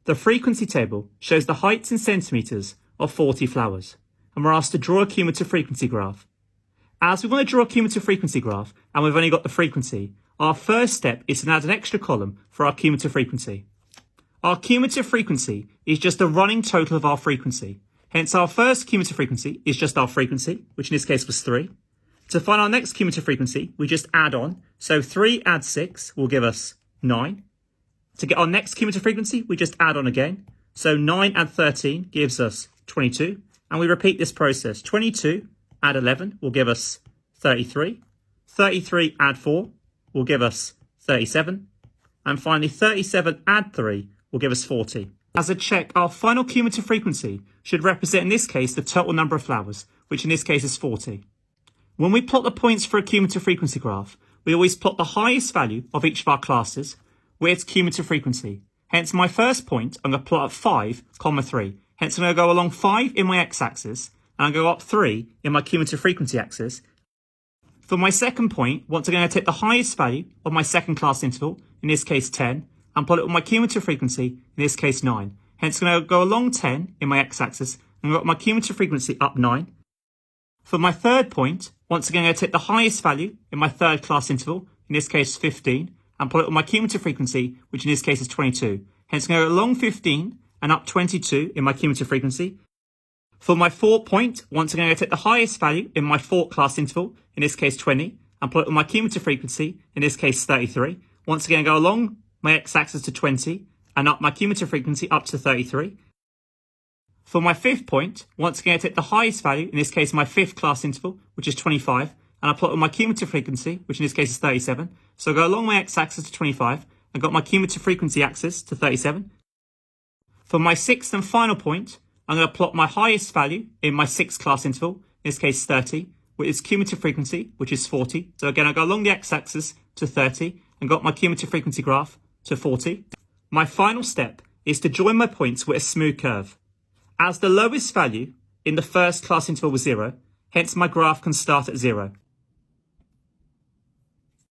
The frequency table shows the heights in centimetres of 40 flowers, and we're asked to draw a cumulative frequency graph. As we want to draw a cumulative frequency graph, and we've only got the frequency, our first step is to add an extra column for our cumulative frequency. Our cumulative frequency is just the running total of our frequency. Hence, our first cumulative frequency is just our frequency, which in this case was 3. To find our next cumulative frequency, we just add on. So 3 add 6 will give us 9. To get our next cumulative frequency, we just add on again. So 9 add 13 gives us 22. And we repeat this process. 22 add 11 will give us 33. 33 add 4 will give us 37. And finally, 37 add 3 will give us 40. As a check, our final cumulative frequency should represent, in this case, the total number of flowers, which in this case is 40. When we plot the points for a cumulative frequency graph, we always plot the highest value of each of our classes with its cumulative frequency. Hence, my first point, I'm going to plot at 5, 3. Hence, I'm going to go along 5 in my x-axis, and I'll go up 3 in my cumulative frequency axis. For my second point, once again, I'm going to take the highest value of my second class interval, in this case 10, and plot it with my cumulative frequency, in this case 9. Hence, I'm going to go along 10 in my x-axis, and I've got my cumulative frequency up 9. For my third point, once again, I'm going to take the highest value in my third class interval, in this case 15, and plot it with my cumulative frequency, which in this case is 22. Hence, I'm going to go along 15 and up 22 in my cumulative frequency. For my fourth point, once again, I'm going to take the highest value in my fourth class interval, in this case 20, and plot it with my cumulative frequency, in this case 33. Once again, go along my x-axis to 20 and up my cumulative frequency up to 33. For my fifth point, once again, I take the highest value, in this case my fifth class interval, which is 25, and I plot with my cumulative frequency, which in this case is 37. So I go along my x-axis to 25, and got my cumulative frequency axis to 37. For my sixth and final point, I'm going to plot my highest value in my sixth class interval, in this case 30, with its cumulative frequency, which is 40. So again, I go along the x-axis to 30, and got my cumulative frequency graph to 40. My final step is to join my points with a smooth curve. As the lowest value in the first class interval was 0, hence my graph can start at 0.